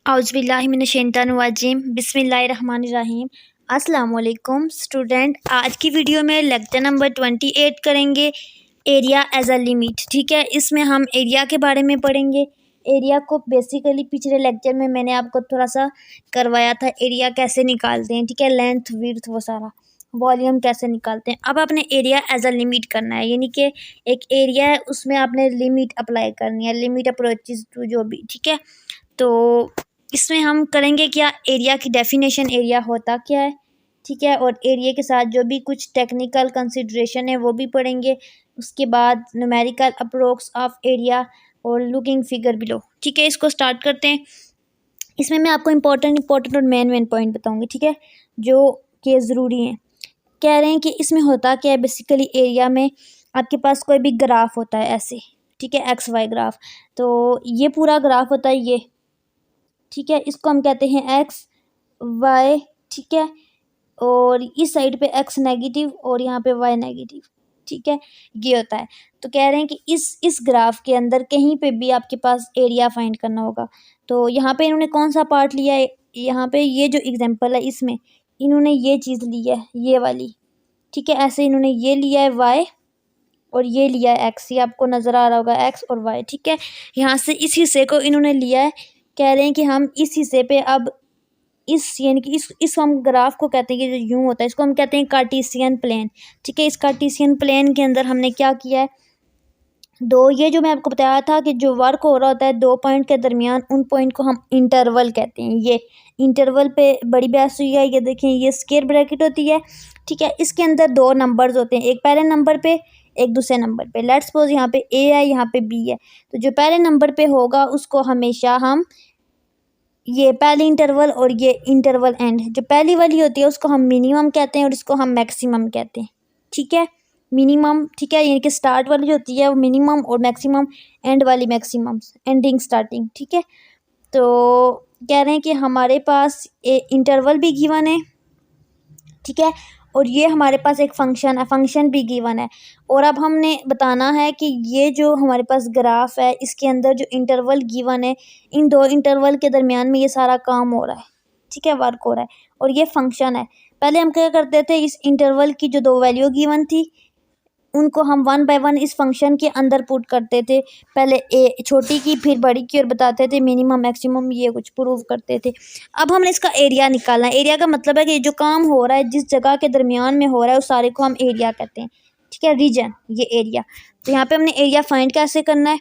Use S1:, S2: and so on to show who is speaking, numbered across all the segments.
S1: औज़ुबिल्लाहिमिनश्शैतानिर्रजीम बिस्मिल्लाहिर्रहमानिर्रहीम। अस्सलाम वालेकुम स्टूडेंट, आज की वीडियो में लेक्चर नंबर 28 करेंगे एरिया एज अ लिमिट। ठीक है, इसमें हम एरिया के बारे में पढ़ेंगे। एरिया को बेसिकली पिछले लेक्चर में मैंने आपको थोड़ा सा करवाया था, एरिया कैसे निकालते हैं। ठीक है, लेंथ विड्थ वो सारा, वॉल्यूम कैसे निकालते हैं। अब आपने एरिया एज अ लिमिट करना है, यानी कि एक एरिया है उसमें आपने लिमिट अप्लाई करनी है, लिमिट अप्रोचेस टू जो भी। ठीक है, तो इसमें हम करेंगे क्या, एरिया की डेफिनेशन, एरिया होता क्या है। ठीक है, और एरिया के साथ जो भी कुछ टेक्निकल कंसिड्रेशन है वो भी पढ़ेंगे। उसके बाद न्यूमेरिकल अप्रोक्स ऑफ एरिया और लुकिंग फिगर बिलो। ठीक है, इसको स्टार्ट करते हैं। इसमें मैं आपको इंपॉर्टेंट और मेन पॉइंट बताऊंगी। ठीक है, जो कि ज़रूरी हैं। कह रहे हैं कि इसमें होता क्या है, बेसिकली एरिया में आपके पास कोई भी ग्राफ होता है ऐसे। ठीक है, एक्स वाई ग्राफ, तो ये पूरा ग्राफ होता है ये। ठीक है, इसको हम कहते हैं एक्स वाई। ठीक है, और इस साइड पे एक्स नेगेटिव और यहाँ पे वाई नेगेटिव। ठीक है, ये होता है। तो कह रहे हैं कि इस ग्राफ के अंदर कहीं पे भी आपके पास एरिया फाइंड करना होगा। तो यहाँ पे इन्होंने कौन सा पार्ट लिया है, यहाँ पे ये जो एग्जांपल है इसमें इन्होंने ये चीज़ ली है, ये वाली। ठीक है, ऐसे इन्होंने ये लिया है वाई और ये लिया है एक्स, ये आपको नज़र आ रहा होगा एक्स और वाई। ठीक है, यहाँ से इस हिस्से को इन्होंने लिया है। कह रहे हैं कि हम इस हिस्से पे अब यानी कि इस हम ग्राफ को कहते हैं कि जो यूं होता है, इसको हम कहते हैं कार्टेशियन प्लेन। ठीक है, इस कार्टेशियन प्लेन के अंदर हमने क्या किया है, ये जो मैं आपको बताया था कि जो वर्क हो रहा होता है दो पॉइंट के दरमियान, उन पॉइंट को हम इंटरवल कहते हैं। ये इंटरवल पे बड़ी बहस हुई है। ये देखें, ये स्क्वायर ब्रैकेट होती है। ठीक है, इसके अंदर दो नंबर्स होते हैं, एक पहले नंबर पे एक दूसरे नंबर पे। लेट्स सपोज यहाँ पे ए है, यहाँ पे बी है, तो जो पहले नंबर पे होगा उसको हमेशा हम ये पहली इंटरवल और ये इंटरवल एंड, जो पहली वाली होती है उसको हम मिनिमम कहते हैं और इसको हम मैक्सिमम कहते हैं। ठीक है, मिनिमम। ठीक है, यानी कि स्टार्ट वाली जो होती है वो मिनिमम और मैक्सिमम, एंड वाली मैक्सिमम, एंडिंग स्टार्टिंग। ठीक है, तो कह रहे हैं कि हमारे पास इंटरवल भी गिवन है। ठीक है, और ये हमारे पास एक फंक्शन है, फंक्शन भी गिवन है। और अब हमने बताना है कि ये जो हमारे पास ग्राफ है इसके अंदर जो इंटरवल गिवन है, इन दो इंटरवल के दरमियान में ये सारा काम हो रहा है। ठीक है, वर्क हो रहा है और ये फंक्शन है। पहले हम क्या करते थे, इस इंटरवल की जो दो वैल्यू गिवन थी उनको हम वन बाय वन इस फंक्शन के अंदर पुट करते थे। पहले ए छोटी की फिर बड़ी की और बताते थे मिनिमम मैक्सिमम, ये कुछ प्रूव करते थे। अब हमने इसका एरिया निकालना है। एरिया का मतलब है कि जो काम हो रहा है जिस जगह के दरमियान में हो रहा है उस सारे को हम एरिया कहते हैं। ठीक है, रीजन, ये एरिया। तो यहाँ पे हमने एरिया फाइंड कैसे करना है,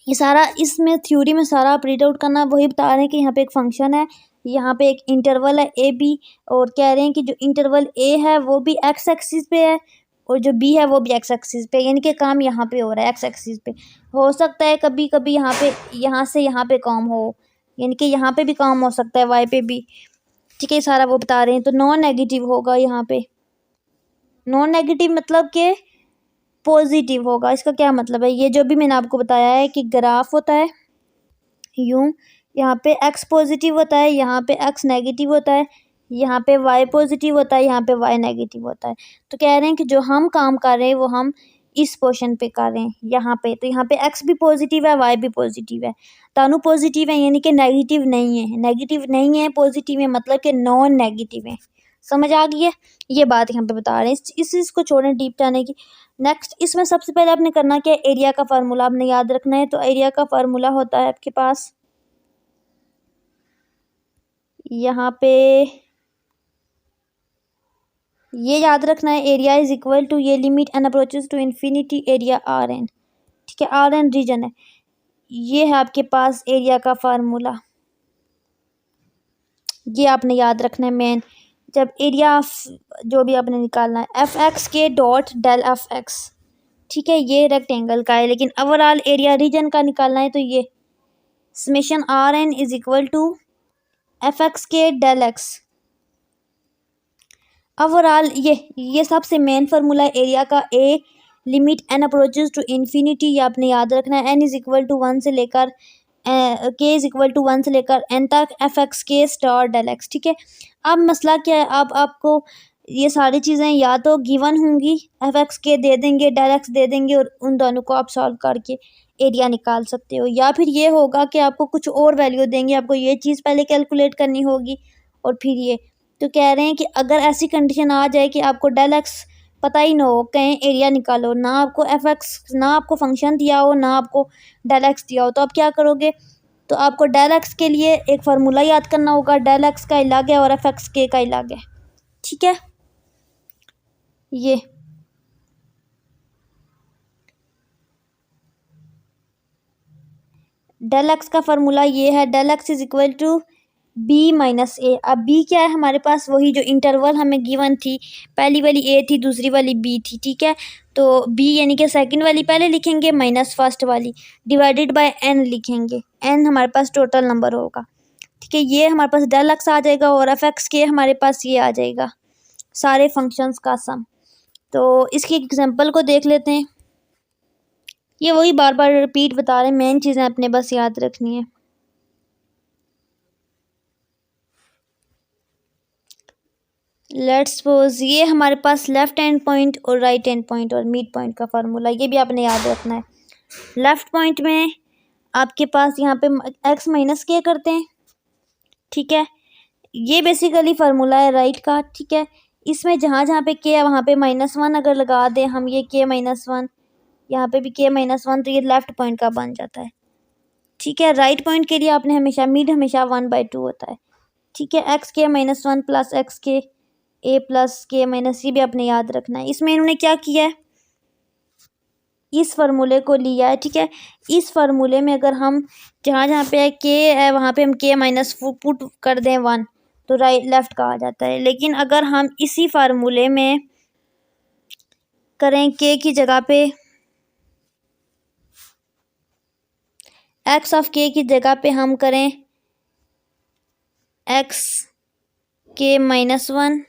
S1: ये सारा इसमें थ्योरी में सारा प्रिंट आउट करना, वही बता रहे हैं कि यहाँ पे एक फंक्शन है, यहाँ पे एक इंटरवल है ए बी, और कह रहे हैं कि जो इंटरवल ए है वो भी एक्स एक्सिस पे है और जो बी है वो भी एक्स एक्सिस पे, यानी कि काम यहाँ पे हो रहा है एक्स एक्सिस पे। हो सकता है कभी कभी यहाँ पे, यहाँ से यहाँ पे काम हो, यानी कि यहाँ पे भी काम हो सकता है, वाई पे भी। ठीक है, सारा वो बता रहे हैं। तो नॉन नेगेटिव होगा यहाँ पे, नॉन नेगेटिव मतलब कि पॉजिटिव होगा। इसका क्या मतलब है, ये जो भी मैंने आपको बताया है कि ग्राफ होता है यूं, यहाँ पे एक्स पॉजिटिव होता है, यहाँ पे एक्स नेगेटिव होता है, यहाँ पे वाई पॉजिटिव होता है, यहाँ पे वाई नेगेटिव होता है। तो कह रहे हैं कि जो हम काम कर रहे हैं वो हम इस पोर्शन पे कर रहे हैं यहाँ पे। तो यहाँ पे एक्स भी पॉजिटिव है, वाई भी पॉजिटिव है, दोनों पॉजिटिव है, यानी कि नेगेटिव नहीं है। नेगेटिव नहीं है, पॉजिटिव है, मतलब कि नॉन नेगेटिव है। समझ आ गई है, ये बात यहाँ पे बता रहे हैं। इस चीज़ को छोड़ें डीप जाने की। नेक्स्ट, इसमें सबसे पहले आपने करना क्या है, एरिया का फार्मूला आपने याद रखना है। तो एरिया का फार्मूला होता है आपके पास यहाँ पे, ये याद रखना है, एरिया इज इक्वल टू, ये limit n approaches to infinity area r n. ठीक है, आर एन रीजन है, ये है आपके पास एरिया का फार्मूला, ये आपने याद रखना है मेन। जब एरिया जो भी आपने निकालना है, एफ एक्स के डॉट डेल एफ एक्स। ठीक है, ये रेक्टेंगल का है, लेकिन ओवरऑल एरिया रीजन का निकालना है तो ये summation r n is equal to f x के डेल एक्स। ओवरऑल ये सबसे मेन फार्मूला है एरिया का। A limit n approaches to infinity, ये आपने याद रखना है। N is equal to one से लेकर के इज इक्वल टू वन से लेकर एन तक, एफ एक्स के स्टार डेल एक्स। ठीक है, अब मसला क्या है, अब आपको ये सारी चीज़ें या तो गिवन होंगी, एफ एक्स के दे देंगे, डेल एक्स दे देंगे, और उन दोनों को आप सॉल्व करके एरिया निकाल सकते हो। या फिर ये होगा कि आपको कुछ और वैल्यू देंगे, आपको ये चीज़ पहले कैलकुलेट करनी होगी और फिर ये। तो कह रहे हैं कि अगर ऐसी कंडीशन आ जाए कि आपको डेल एक्स पता ही ना हो, कहें एरिया निकालो, ना आपको एफ एक्स, ना आपको फंक्शन दिया हो, ना आपको डेल एक्स दिया हो, तो आप क्या करोगे? तो आपको डेल एक्स के लिए एक फार्मूला याद करना होगा, डेल एक्स का अलग है और एफ एक्स के का अलग है। ठीक है, ये डेल एक्स का फार्मूला ये है, del x is equal to b minus a. अब बी क्या है हमारे पास? वही जो इंटरवल हमें गिवन थी, पहली वाली ए थी, दूसरी वाली बी थी। ठीक है, तो बी यानी कि सेकंड वाली पहले लिखेंगे, माइनस फर्स्ट वाली, डिवाइडेड बाय एन लिखेंगे। एन हमारे पास टोटल नंबर होगा। ठीक है, ये हमारे पास डेल एक्स आ जाएगा और एफ एक्स के हमारे पास ये आ जाएगा, सारे फंक्शंस का सम। तो इसकी एग्जांपल को देख लेते हैं। ये वही बार बार रिपीट बता रहे हैं, मेन चीज़ें अपने बस याद रखनी है। लेट्स सपोज ये हमारे पास लेफ्ट हैंड पॉइंट और राइट हैंड पॉइंट और मिड पॉइंट का फार्मूला, ये भी आपने याद रखना है। लेफ्ट पॉइंट में आपके पास यहाँ पे एक्स माइनस के करते हैं। ठीक है, ये बेसिकली फार्मूला है राइट का। ठीक है, इसमें जहाँ जहाँ पे के है वहाँ पे -1 अगर लगा दें हम, ये के -1, यहाँ पे भी के -1, तो ये लेफ्ट पॉइंट का बन जाता है। ठीक है, राइट पॉइंट के लिए आपने हमेशा मिड हमेशा 1/2 होता है। ठीक है, एक्स के -1 प्लस एक्स के ए प्लस के माइनस, ये भी आपने याद रखना है। इसमें इन्होंने क्या किया है, इस फार्मूले को लिया है। ठीक है, इस फार्मूले में अगर हम जहाँ जहाँ पे के है वहाँ पे हम के माइनस पुट कर दें 1, तो राइट लेफ्ट का आ जाता है। लेकिन अगर हम इसी फार्मूले में करें के की जगह पे एक्स ऑफ के की जगह पे हम करें एक्स के -1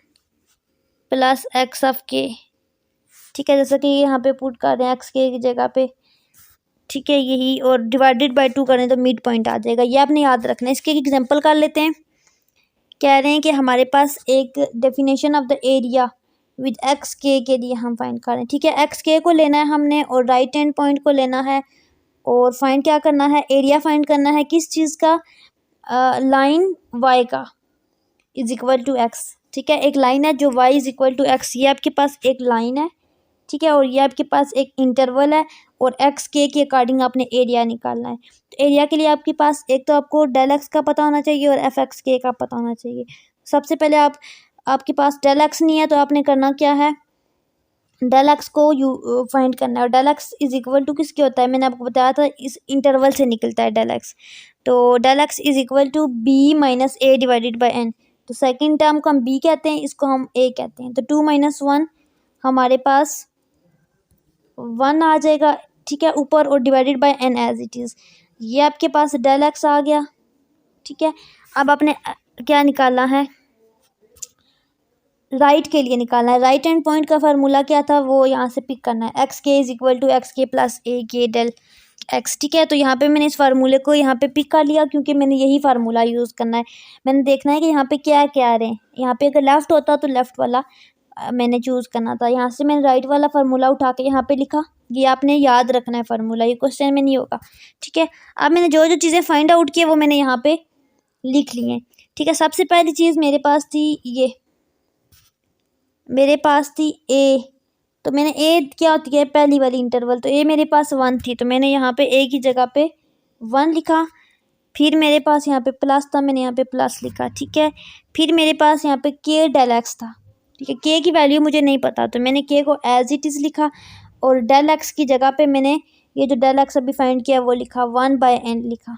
S1: प्लस एक्स ऑफ के। ठीक है, जैसा कि यहाँ पे पुट कर दें एक्स के की जगह पे। ठीक है, यही, और डिवाइडेड बाय 2 करें तो मिड पॉइंट आ जाएगा। ये आपने याद रखना है। इसके एक एग्जांपल कर लेते हैं। कह रहे हैं कि हमारे पास एक definition of the area with x के लिए हम फाइंड कर रहे हैं। ठीक है, एक्स के को लेना है हमने और राइट हैंड पॉइंट को लेना है और फाइंड क्या करना है, एरिया फाइंड करना है। किस चीज़ का? लाइन वाई का इज इक्वल टू एक्स। ठीक है, एक लाइन है जो y is equal to x, ये आपके पास एक लाइन है। ठीक है, और ये आपके पास एक इंटरवल है और एक्स के अकॉर्डिंग आपने एरिया निकालना है। तो एरिया के लिए आपके पास एक तो आपको डेल एक्स का पता होना चाहिए और एफ एक्स के का पता होना चाहिए। सबसे पहले आपके पास डेल एक्स नहीं है तो आपने करना क्या है, डेल एक्स को फाइंड करना है। और del x is equal to किसके होता है, मैंने आपको बताया था, इस इंटरवल से निकलता है डेल एक्स। तो del x is equal to b minus a divided by n. तो सेकेंड टर्म को हम बी कहते हैं, इसको हम ए कहते हैं। तो 2 - 1 हमारे पास 1 आ जाएगा। ठीक है, ऊपर, और divided by n as it is. ये आपके पास डेल एक्स आ गया। ठीक है, अब आपने क्या निकालना है, राइट के लिए निकालना है। राइट हैंड पॉइंट का फार्मूला क्या था, वो यहाँ से पिक करना है, एक्स के इज इक्वल टू एक्स के प्लस ए के डेल एक्स। ठीक है, तो यहाँ पे मैंने इस फार्मूले को यहाँ पे पिक कर लिया क्योंकि मैंने यही फार्मूला यूज़ करना है। मैंने देखना है कि यहाँ पे क्या क्या आ रहे हैं। यहाँ पे अगर लेफ्ट होता तो लेफ्ट वाला मैंने चूज़ करना था। यहाँ से मैंने राइट वाला फार्मूला उठा के यहाँ पे लिखा। ये आपने याद रखना है फार्मूला, ये क्वेश्चन में नहीं होगा। ठीक है, अब मैंने जो जो चीज़ें फाइंड आउट की है वो मैंने यहाँ पे लिख ली हैं। ठीक है, सबसे पहली चीज़ मेरे पास थी ये, मेरे पास थी ए। तो मैंने ए क्या होती है, पहली वाली इंटरवल, तो ए मेरे पास 1 थी तो मैंने यहाँ पे ए की जगह पे 1 लिखा। फिर मेरे पास यहाँ पे प्लस था, मैंने यहाँ पे प्लस लिखा। ठीक है, फिर मेरे पास यहाँ पे के डेल एक्स था। ठीक है, के की वैल्यू मुझे नहीं पता तो मैंने के को एज इट इज़ लिखा और डेल एक्स की जगह पे मैंने ये जो डेल एक्स अभी फाइंड किया वो लिखा, 1/n लिखा।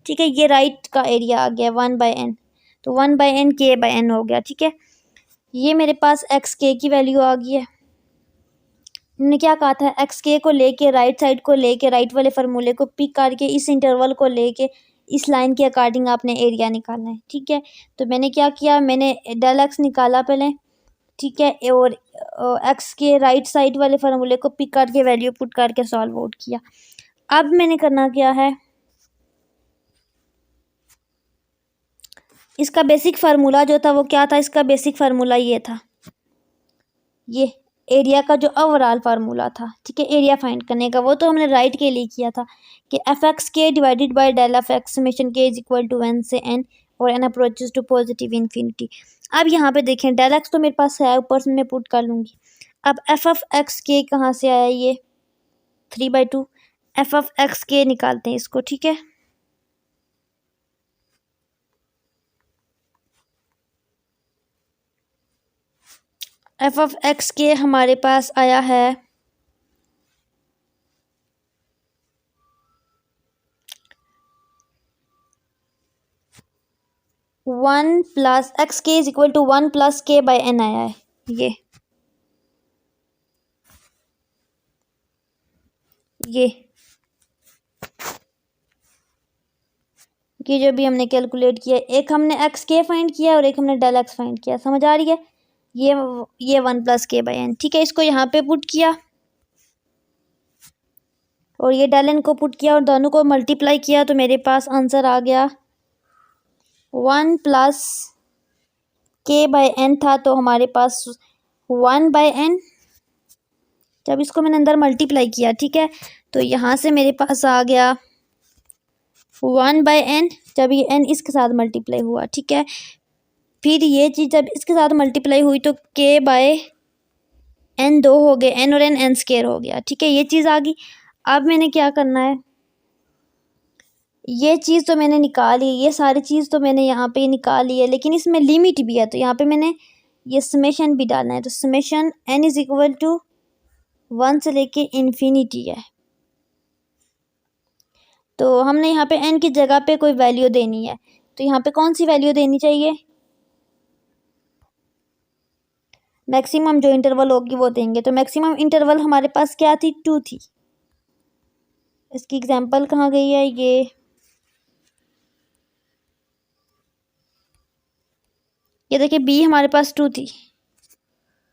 S1: ठीक है, ये राइट का एरिया आ गया 1/n, तो 1/n k/n हो गया। ठीक है, ये मेरे पास एक्स के की वैल्यू आ गई है। हमने क्या कहा था, एक्स के को लेके राइट साइड को लेके राइट वाले फार्मूले को पिक करके इस इंटरवल को लेके इस लाइन के अकॉर्डिंग आपने एरिया निकालना है। ठीक है, तो मैंने क्या किया, मैंने डेल एक्स निकाला पहले। ठीक है, और एक्स के राइट साइड वाले फार्मूले को पिक करके वैल्यू पुट करके सॉल्व आउट किया। अब मैंने करना क्या है, इसका बेसिक फार्मूला जो था वो क्या था, इसका बेसिक फार्मूला ये था, ये एरिया का जो ओवरऑल फार्मूला था, ठीक है, एरिया फाइंड करने का, वो तो हमने राइट के लिए किया था कि एफ एक्स के divided by del f x summation के इज इक्वल टू एन से एन और n approaches to positive infinity. अब यहाँ पे देखें डेल एक्स तो मेरे पास है, ऊपर से मैं पुट कर लूँगी। अब एफ ऑफ एक्स के कहाँ से आया, ये 3/2, एफ ऑफ एक्स के निकालते हैं इसको, ठीक है। एफ ऑफ एक्स के हमारे पास आया है 1 प्लस एक्स के इज इक्वल टू 1 प्लस के बाई एन आया है। ये जो भी हमने कैलकुलेट किया, एक हमने एक्स के फाइंड किया और एक हमने डेल एक्स फाइंड किया, समझ आ रही है। ये 1 प्लस के बाई एन, ठीक है। इसको यहाँ पे पुट किया और ये डेल एन को पुट किया और दोनों को मल्टीप्लाई किया, तो मेरे पास आंसर आ गया 1 प्लस के बाई एन था, तो हमारे पास 1 बाई एन। जब इसको मैंने अंदर मल्टीप्लाई किया, ठीक है, तो यहाँ से मेरे पास आ गया 1 बाई एन, जब ये एन इसके साथ मल्टीप्लाई हुआ, ठीक है। फिर ये चीज़ जब इसके साथ मल्टीप्लाई हुई तो के बाय एन 2 हो गए, एन और एन स्क्वायर हो गया, ठीक है, ये चीज़ आ गई। अब मैंने क्या करना है, ये चीज़ तो मैंने निकाली, ये सारी चीज़ तो मैंने यहाँ पे निकाली है, लेकिन इसमें लिमिट भी है, तो यहाँ पे मैंने ये समेशन भी डालना है। तो summation n is equal to 1 से लेके इन्फिनिटी है, तो हमने यहाँ पे एन की जगह पे कोई वैल्यू देनी है, तो यहाँ पे कौन सी वैल्यू देनी चाहिए, मैक्सिमम जो इंटरवल होगी वो देंगे। तो मैक्सिमम इंटरवल हमारे पास क्या थी, 2 थी। इसकी एग्जांपल कहाँ गई है, ये देखिए बी हमारे पास 2 थी,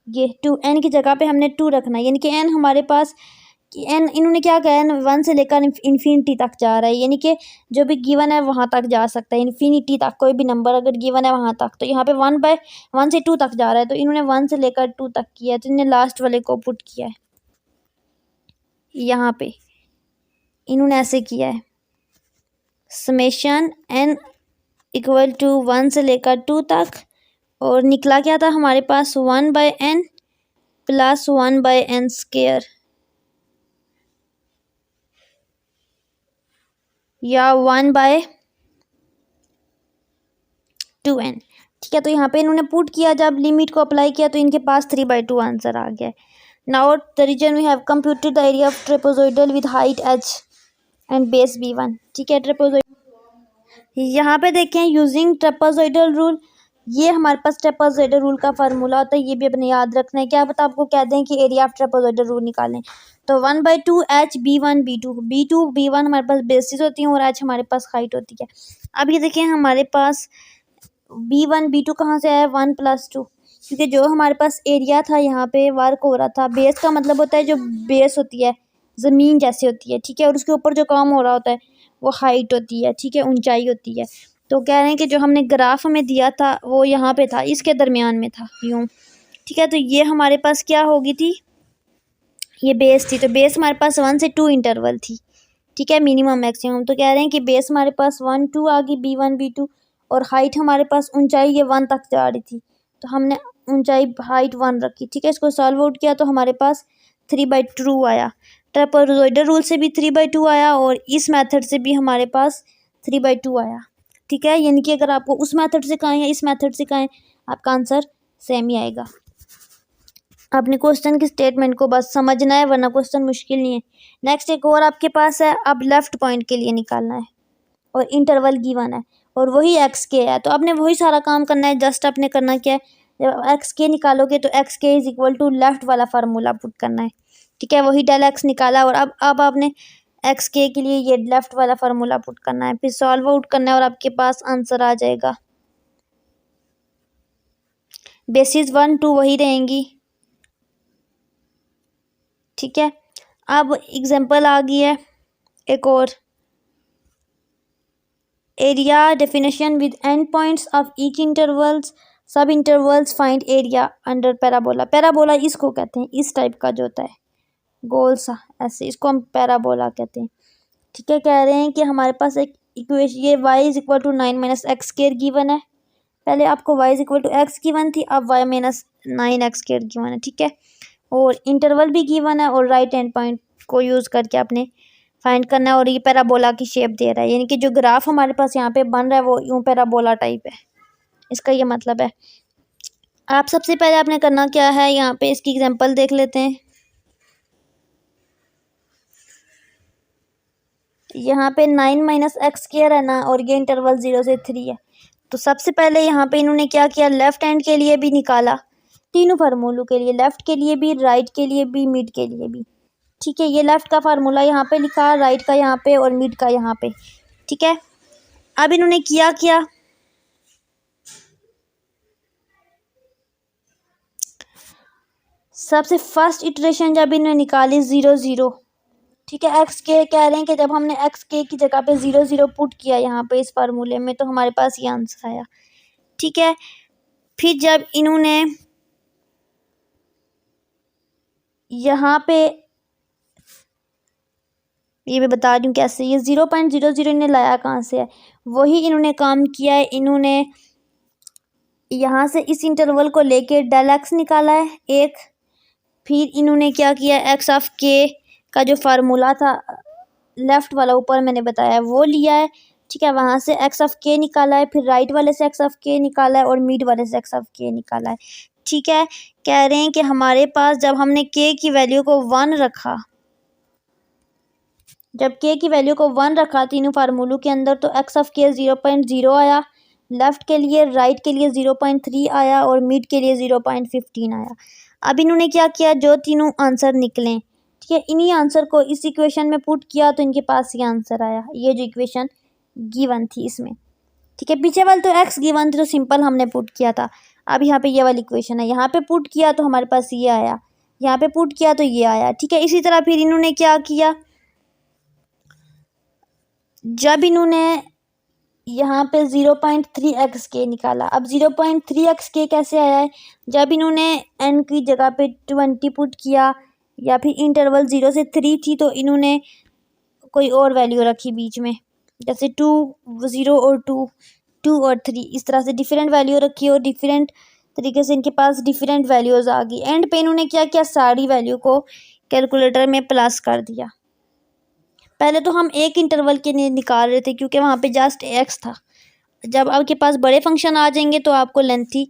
S1: ये 2, एन की जगह पे हमने 2 रखना है, यानी कि एन हमारे पास एन इन्होंने क्या कहा है, 1 से लेकर इन्फिनिटी तक जा रहा है, यानी कि जो भी गिवन है वहाँ तक जा सकता है, इन्फिनिटी तक कोई भी नंबर अगर गिवन है वहाँ तक। तो यहाँ पे 1 से 2 तक जा रहा है, तो इन्होंने 1 से लेकर 2 तक किया है, तो इन्होंने लास्ट वाले को पुट किया है यहाँ पे, इन्होंने ऐसे किया है समेशन एन इक्वल टू 1 से लेकर 2 तक, और निकला क्या था हमारे पास 1 by n plus 1 by n square या 1 बाय 2n, ठीक है। तो यहाँ पे इन्होंने पुट किया, जब लिमिट को अप्लाई किया तो इनके पास 3/2 आंसर आ गया। Now the region we have computed the area of trapezoidal with height h and base b1, ठीक है। ट्रेपेजॉइडल यहाँ पे देखें यूजिंग ट्रेपेजॉइडल रूल, ये हमारे पास ट्रेपेजॉइडल रूल का फार्मूला होता है, ये भी अपने याद रखना है। क्या पता आपको कह दें कि एरिया ऑफ ट्रेपेजॉइडल रूल निकालें, तो 1/2 h b1 b1 हमारे पास बेसिस होती हैं और h हमारे पास हाइट होती है। अब ये देखें हमारे पास b1 b2 कहाँ से आया, 1 + 2, क्योंकि जो हमारे पास एरिया था यहाँ पे वर्क हो रहा था, बेस का मतलब होता है जो बेस होती है ज़मीन जैसे होती है, ठीक है, और उसके ऊपर जो काम हो रहा होता है वो हाइट होती है, ठीक है, ऊंचाई होती है। तो कह रहे हैं कि जो हमने ग्राफ में दिया था वो यहाँ पे था, इसके दरमियान में था यूँ, ठीक है। तो ये हमारे पास क्या होगी थी, ये बेस थी, तो बेस हमारे पास 1 से 2 इंटरवल थी, ठीक है, मिनिमम मैक्सिमम। तो कह रहे हैं कि बेस हमारे पास 1 2 आ गई, b1 b2, और हाइट हमारे पास ऊंचाई ये 1 तक जा रही थी, तो हमने ऊंचाई हाइट 1 रखी, ठीक है। इसको सॉल्व आउट किया तो हमारे पास 3/2 आया। ट्रेपेजॉइडल रूल से भी 3/2 आया और इस मेथड से भी हमारे पास 3/2 आया, ठीक है। यानी कि अगर आपको उस मेथड से कहें या इस मेथड से कहें, आपका आंसर सेम ही आएगा। अपने क्वेश्चन की स्टेटमेंट को बस समझना है, वरना क्वेश्चन मुश्किल नहीं है। नेक्स्ट एक और आपके पास है, अब लेफ्ट पॉइंट के लिए निकालना है और इंटरवल गिवन है और वही एक्स के है, तो आपने वही सारा काम करना है। जस्ट आपने करना क्या है, जब एक्स के निकालोगे तो एक्स के इज इक्वल टू लेफ्ट वाला फार्मूला पुट करना है, ठीक है। वही डेल एक्स निकाला और अब आपने एक्स के लिए ये लेफ्ट वाला फार्मूला पुट करना है, फिर सॉल्व आउट करना है और आपके पास आंसर आ जाएगा। बेसिस 1 2 वही रहेंगी, ठीक है। अब एग्जांपल आ गई है एक और, area definition with end points of each intervals sub intervals find area under parabola. Parabola इसको कहते हैं, इस टाइप का जो होता है गोल सा ऐसे, इसको हम पैराबोला कहते हैं। ठीक है, कह रहे हैं कि हमारे पास एक इक्वेशन ये y is equal to 9 minus x square given है। पहले आपको y is equal to x given थी, अब y minus 9x square given है। ठीक है, और इंटरवल भी गिवन है और राइट हैंड पॉइंट को यूज़ करके आपने फाइंड करना है। और ये पैराबोला की शेप दे रहा है, यानी कि जो ग्राफ हमारे पास यहाँ पे बन रहा है वो यूँ पैराबोला टाइप है, इसका ये मतलब है। आप सबसे पहले आपने करना क्या है, यहाँ पे इसकी एग्जांपल देख लेते हैं। यहाँ पे 9 माइनस एक्स स्क्वायर है ना, और ये इंटरवल 0 से 3 है। तो सबसे पहले यहाँ पे इन्होंने क्या किया, लेफ्ट हैंड के लिए भी निकाला, तीनों फार्मूलों के लिए, लेफ्ट के लिए भी, राइट के लिए भी, मिड के लिए भी। ठीक है, ये लेफ्ट का फार्मूला यहाँ पे लिखा, राइट का यहाँ पे और मिड का यहाँ पे। ठीक है, अब इन्होंने किया सबसे फर्स्ट इटरेशन जब इन्होंने निकाली 0 0। ठीक है, एक्स के कह रहे हैं कि जब हमने एक्स के की जगह पे 0 0 पुट किया यहाँ पे इस फार्मूले में, तो हमारे पास ये आंसर आया। ठीक है, फिर जब इन्होंने यहाँ पे, ये मैं बता दूँ कैसे, ये 0.00 इन्होंने लाया कहाँ से है, वही इन्होंने काम किया है। इन्होंने यहाँ से इस इंटरवल को लेके डेल एक्स निकाला है एक, फिर इन्होंने क्या किया, एक्स ऑफ के का जो फार्मूला था लेफ्ट वाला ऊपर मैंने बताया वो लिया है। ठीक है, वहाँ से एक्स ऑफ के निकाला है, फिर राइट वाले से एक्स ऑफ के निकाला है और मिड वाले से एक्स ऑफ के निकाला है। ठीक है, कह रहे हैं कि हमारे पास जब हमने के की वैल्यू को 1 रखा, जब के की वैल्यू को 1 रखा तीनों फार्मूलों के अंदर, तो एक्स ऑफ के 0.0 आया, लेफ्ट के लिए, राइट के लिए 0.3 आया और मिड के लिए 0.15 आया। अब इन्होंने क्या किया, जो तीनों आंसर निकले, ठीक है, इन्हीं आंसर को इस इक्वेशन में पुट किया तो इनके पास ये आंसर आया, ये जो इक्वेशन गिवन थी इसमें। ठीक है, पीछे वाले तो एक्स गिवन थी तो सिंपल हमने पुट किया था। अब यहाँ पे ये वाली इक्वेशन है, यहाँ पे पुट किया तो हमारे पास ये आया, यहाँ पे पुट किया तो ये आया। ठीक है, इसी तरह फिर इन्होंने क्या किया, जब इन्होंने यहाँ पे 0.3x के निकाला, अब 0.3x के कैसे आया है, जब इन्होंने n की जगह पे 20 पुट किया, या फिर इंटरवल 0 से 3 थी तो इन्होंने कोई और वैल्यू रखी बीच में, जैसे 2 0 और 2 2 और 3, इस तरह से डिफरेंट वैल्यू रखी और डिफरेंट तरीके से इनके पास डिफरेंट वैल्यूज़ आ गई। एंड पे इन्होंने क्या किया, सारी वैल्यू को कैलकुलेटर में प्लस कर दिया। पहले तो हम एक इंटरवल के लिए निकाल रहे थे क्योंकि वहाँ पे जस्ट एक्स था, जब आपके पास बड़े फंक्शन आ जाएंगे तो आपको लेंथी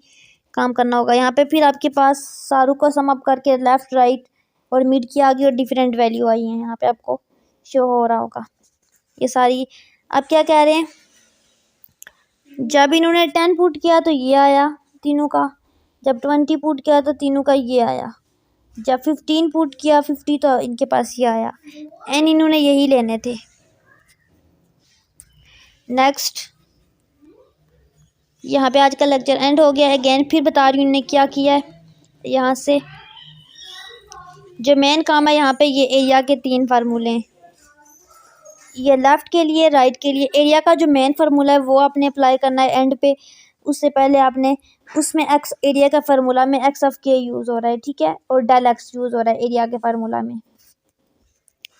S1: काम करना होगा। यहाँ पे फिर आपके पास सारों को सम अप करके लेफ़्ट राइट और मिड की आ गई और डिफरेंट वैल्यू आई है, यहाँ पे आपको शो हो रहा होगा ये सारी। अब क्या कह रहे हैं, जब इन्होंने 10 पुट किया तो ये आया तीनों का, जब 20 पुट किया तो तीनों का ये आया, जब 15 पुट किया 50 तो इनके पास ये आया। एन इन्होंने यही लेने थे। नेक्स्ट, यहाँ पे आज का लेक्चर एंड हो गया। अगेन फिर बता रही हूँ इन्होंने क्या किया है। यहाँ से जो मेन काम है, यहाँ पे ये एरिया के 3 फार्मूले हैं, ये लेफ़्ट के लिए, राइट के लिए। एरिया का जो मेन फार्मूला है वो आपने अप्लाई करना है एंड पे, उससे पहले आपने उसमें एक्स, एरिया का फार्मूला में एक्स ऑफ के यूज़ हो रहा है, ठीक है, और डेल एक्स यूज़ हो रहा है एरिया के फार्मूला में।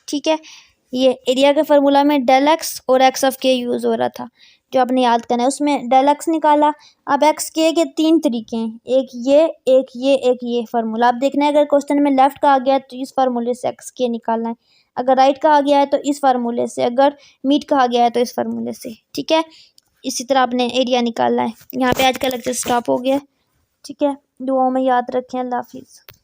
S1: ठीक है, ये एरिया के फार्मूला में डेल एक्स और एक्स ऑफ के यूज़ हो रहा था, जो आपने याद करना है। उसमें डेल एक्स निकाला। अब एक्स के 3 तरीके हैं, एक ये फार्मूला। आप देखना है अगर क्वेश्चन में लेफ्ट का आ गया है तो इस फार्मूले से एक्स के निकालना है, अगर राइट का आ गया है तो इस फार्मूले से, अगर मिड का आ गया है तो इस फार्मूले से। ठीक है, इसी तरह आपने एरिया निकालना है। यहाँ पे आज का लेक्चर स्टॉप हो गया। ठीक है, दुआओं में याद रखें। अल्लाह हाफिज़।